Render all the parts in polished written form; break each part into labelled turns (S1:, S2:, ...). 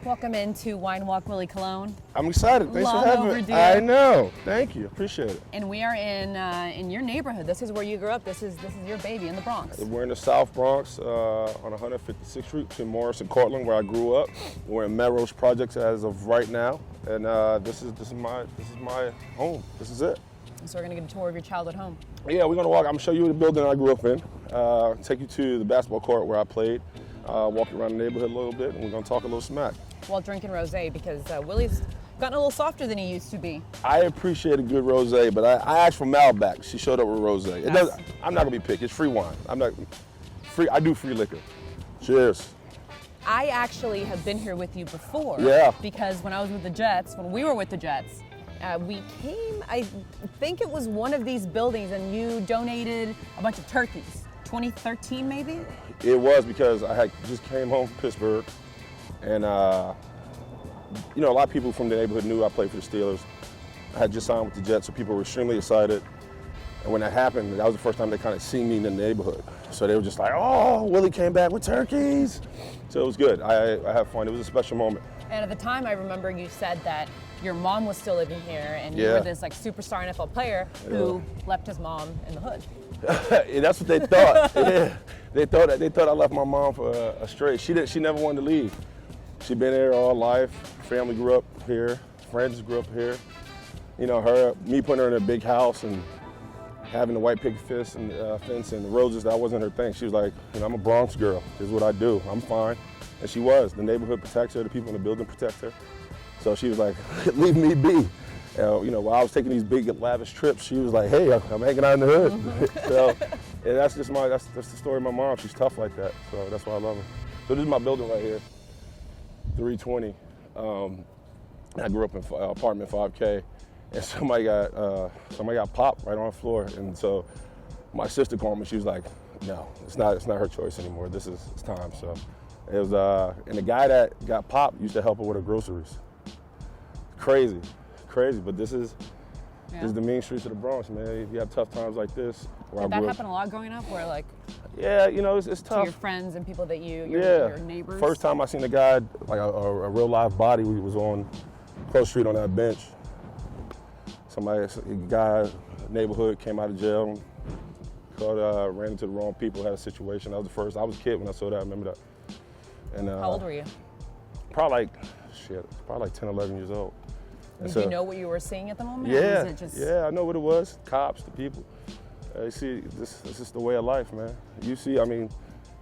S1: Welcome into Wine Walk Willie Cologne.
S2: I'm excited. Thanks
S1: Long
S2: for having
S1: overdue.
S2: me. I know. Thank you. Appreciate it.
S1: And we are in your neighborhood. This is where you grew up. This is your baby in the Bronx.
S2: We're in the South Bronx on 156th Street between Morris and Cortland, where I grew up. We're in Melrose Projects as of right now, and this is my home. This is it.
S1: So we're gonna get a tour of your childhood home.
S2: Yeah, we're gonna walk. I'm gonna show you the building I grew up in. Take you to the basketball court where I played. Walk around the neighborhood a little bit, and we're gonna talk a little smack.
S1: While drinking rosé, because Willie's gotten a little softer than he used to be.
S2: I appreciate a good rosé, but I asked for Malbec. She showed up with rosé. I'm not gonna be picky. It's free wine. I do free liquor. Cheers.
S1: I actually have been here with you before.
S2: Yeah.
S1: Because when we were with the Jets, we came, I think it was one of these buildings, and you donated a bunch of turkeys. 2013 maybe?
S2: It was because I had just came home from Pittsburgh, and a lot of people from the neighborhood knew I played for the Steelers. I had just signed with the Jets, so people were extremely excited. And when that happened, that was the first time they kind of seen me in the neighborhood. So they were just like, "Oh, Willie came back with turkeys." So it was good. I had fun. It was a special moment. And
S1: at the time, I remember you said that your mom was still living here, and you were this superstar NFL player who left his mom in the hood.
S2: Yeah, that's what they thought. Yeah. They thought I left my mom for astray. She never wanted to leave. She'd been here all life. Family grew up here. Friends grew up here. Me putting her in a big house and having the white picket fence and the roses, that wasn't her thing. She was like, I'm a Bronx girl. This is what I do. I'm fine. And she was. The neighborhood protects her. The people in the building protect her. So she was like, leave me be. While I was taking these big lavish trips, she was like, hey, I'm hanging out in the hood. So that's the story of my mom. She's tough like that. So that's why I love her. So this is my building right here, 320. I grew up in apartment 5K, and somebody got popped right on the floor. And so my sister called me. She was like, no, it's not her choice anymore. It's time. So it was, and the guy that got popped used to help her with her groceries. Crazy, but this is the mean streets of the Bronx, man. You have tough times like this.
S1: Did that happen a lot growing up, where
S2: it's tough.
S1: To your friends and people that your neighbors?
S2: First time I seen a guy, like a real live body, we was on Close Street on that bench. A guy, neighborhood, came out of jail, ran into the wrong people, had a situation. That was the first. I was a kid when I saw that, I remember that. And
S1: how old were you?
S2: Probably like 10, 11 years old.
S1: Did you know what you were seeing at the moment?
S2: Yeah, I know what it was. Cops, the people. You see, this is the way of life, man. You see,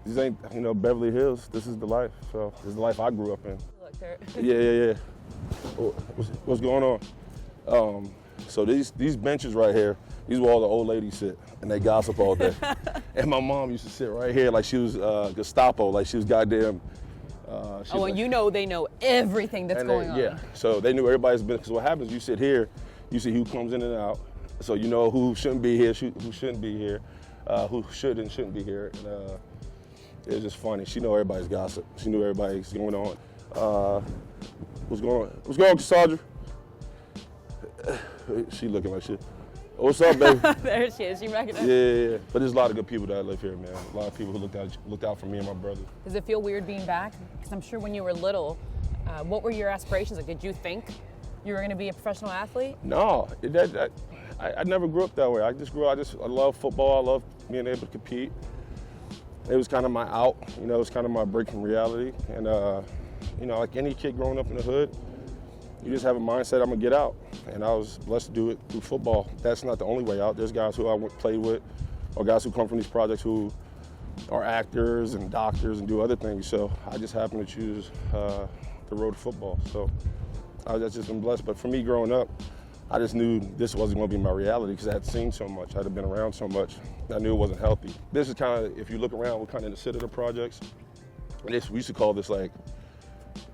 S2: these ain't, Beverly Hills. This is the life. So this is the life I grew up in.
S1: Look there.
S2: Yeah. What's going on? So these benches right here, these were all the old ladies sit, and they gossip all day. And my mom used to sit right here like she was Gestapo, like she was goddamn.
S1: They know everything that's going on.
S2: Yeah, so they knew everybody's business. Because what happens, you sit here, you see who comes in and out. So you know who shouldn't be here, who shouldn't be here, who should and shouldn't be here. And it was just funny. She knew everybody's gossip. She knew everybody's going on. What's going on, Cassandra? She looking like shit. What's up, baby?
S1: There she is. She recognized.
S2: Yeah. But there's a lot of good people that live here, man. A lot of people who looked out for me and my brother.
S1: Does it feel weird being back? Because I'm sure when you were little, what were your aspirations? Like, did you think you were going to be a professional athlete?
S2: No, I never grew up that way. I love football. I love being able to compete. It was kind of my out. It was kind of my break from reality. And like any kid growing up in the hood, you just have a mindset, I'm gonna get out. And I was blessed to do it through football. That's not the only way out. There's guys who I played with, or guys who come from these projects who are actors and doctors and do other things. So I just happened to choose the road to football. So I've just been blessed. But for me growing up, I just knew this wasn't gonna be my reality because I had seen so much. I had been around so much. I knew it wasn't healthy. This is kind of, if you look around, we're kind of in the Citadel projects. We used to call this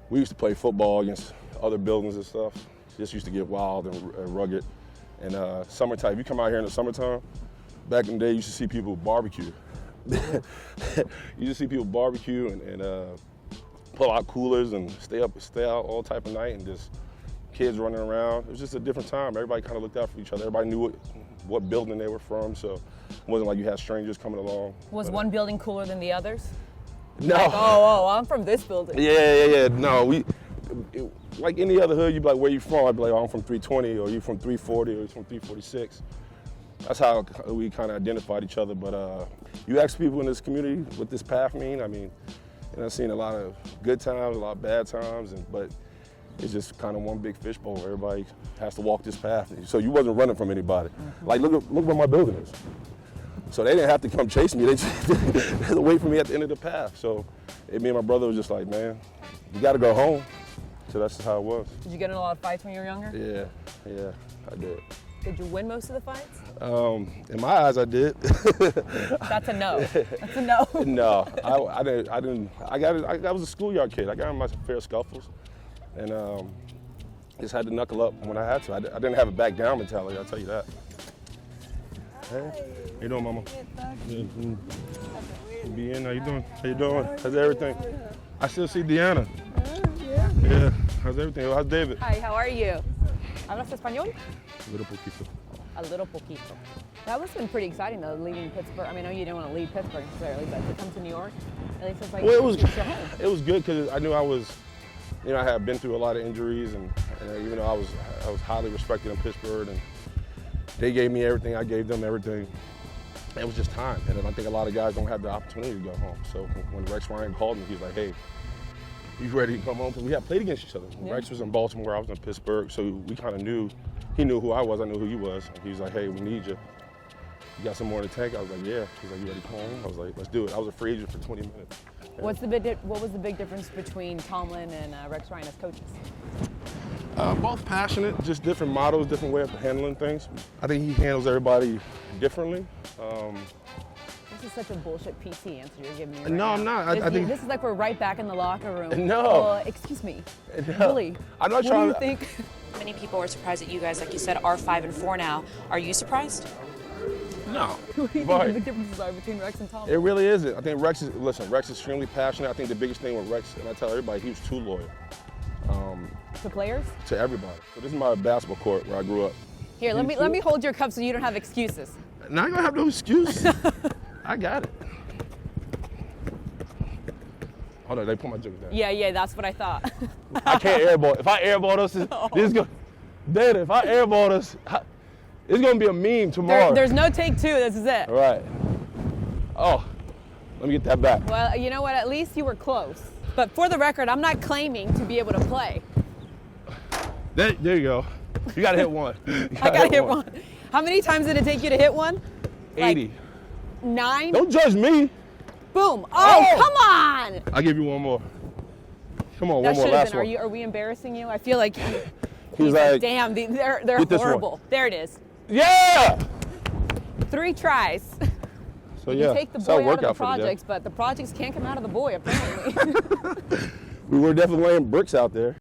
S2: we used to play football against other buildings and stuff. Just used to get wild and rugged. And summertime, if you come out here in the summertime, back in the day, you used to see people barbecue. You used to see people barbecue and pull out coolers and stay out all type of night, and just kids running around. It was just a different time. Everybody kind of looked out for each other. Everybody knew what building they were from, so it wasn't like you had strangers coming along.
S1: Was one building cooler than the others?
S2: No.
S1: Like, I'm from this building.
S2: Yeah. No, like any other hood, you'd be like, where you from? I'd be like, oh, I'm from 320, or you from 340, or you from 346. That's how we kind of identified each other. But you ask people in this community what this path mean. I mean, I've seen a lot of good times, a lot of bad times, but it's just kind of one big fishbowl. Everybody has to walk this path. So you wasn't running from anybody. Like, look where my building is. So they didn't have to come chase me. They just had to wait for me at the end of the path. So me and my brother was just like, man, you got to go home. So that's just how it was.
S1: Did you get in a lot of fights when you were younger?
S2: Yeah, I did.
S1: Did you win most of the fights?
S2: In my eyes, I did.
S1: That's a no. That's a no.
S2: No, I didn't. I was a schoolyard kid. I got in my fair scuffles, and just had to knuckle up when I had to. I didn't have a back down mentality. I'll tell you that. Hey, how you doing, Mama? Bien, how you doing? How you doing? How's everything? I still see Deanna. Yeah. How's everything? How's David?
S1: Hi, how are you? ¿Hablas español?
S2: A little poquito.
S1: A little poquito. That must have been pretty exciting though, leaving Pittsburgh. I mean, I know you didn't want to leave Pittsburgh necessarily, but to come to New York, at least it's like,
S2: well,
S1: it
S2: was good because I knew I had been through a lot of injuries, and even though I was highly respected in Pittsburgh, and they gave me everything, I gave them everything. It was just time, and I think a lot of guys don't have the opportunity to go home. So when Rex Ryan called me, he was like, hey, you ready to come home? Because we had played against each other. Yeah. Rex was in Baltimore, I was in Pittsburgh, so we kind of knew. He knew who I was, I knew who he was. He was like, hey, we need you. You got some more in the tank? I was like, yeah. He's like, you ready to come home? I was like, let's do it. I was a free agent for 20 minutes.
S1: Yeah. What was the big difference between Tomlin and Rex Ryan as coaches?
S2: Both passionate, just different models, different way of handling things. I think he handles everybody differently.
S1: This is such a bullshit PC answer you're giving me right
S2: No,
S1: now.
S2: I'm not. I think
S1: this is like we're right back in the locker room.
S2: No.
S1: Excuse me.
S2: No.
S1: Willie,
S2: I'm not
S1: what
S2: trying
S1: do you think?
S3: Many people were surprised that you guys, like you said, are 5-4 now. Are you surprised?
S2: No.
S1: What do you think the big differences are between Rex and Tomlin?
S2: It really isn't. I think Rex is extremely passionate. I think the biggest thing with Rex, and I tell everybody, he was too loyal.
S1: To players?
S2: To everybody. So this is my basketball court where I grew up.
S1: Here, let me hold your cup so you don't have excuses.
S2: Now I don't have no excuse. I got it. Hold on, they put my jokes down.
S1: Yeah, that's what I thought.
S2: I can't airball. If I airball this, Data, if I airball this, it's gonna be a meme tomorrow.
S1: There's no take two, this is it.
S2: All right. Oh, let me get that back.
S1: Well, you know what, at least you were close. But for the record, I'm not claiming to be able to play.
S2: There you go. You gotta hit one.
S1: I gotta hit one. How many times did it take you to hit one?
S2: 80.
S1: Like 9?
S2: Don't judge me.
S1: Boom. Oh, come on.
S2: I'll give you one more. Come on,
S1: That
S2: one more, last
S1: been.
S2: one.
S1: Are we embarrassing you? I feel like
S2: He's like,
S1: damn, they're horrible. There it is.
S2: Yeah!
S1: 3 tries.
S2: So
S1: You
S2: yeah,
S1: take the
S2: it's our
S1: boy out of the
S2: workout for the day.
S1: projects, but the projects can't come out of the boy, apparently.
S2: We were definitely laying bricks out there.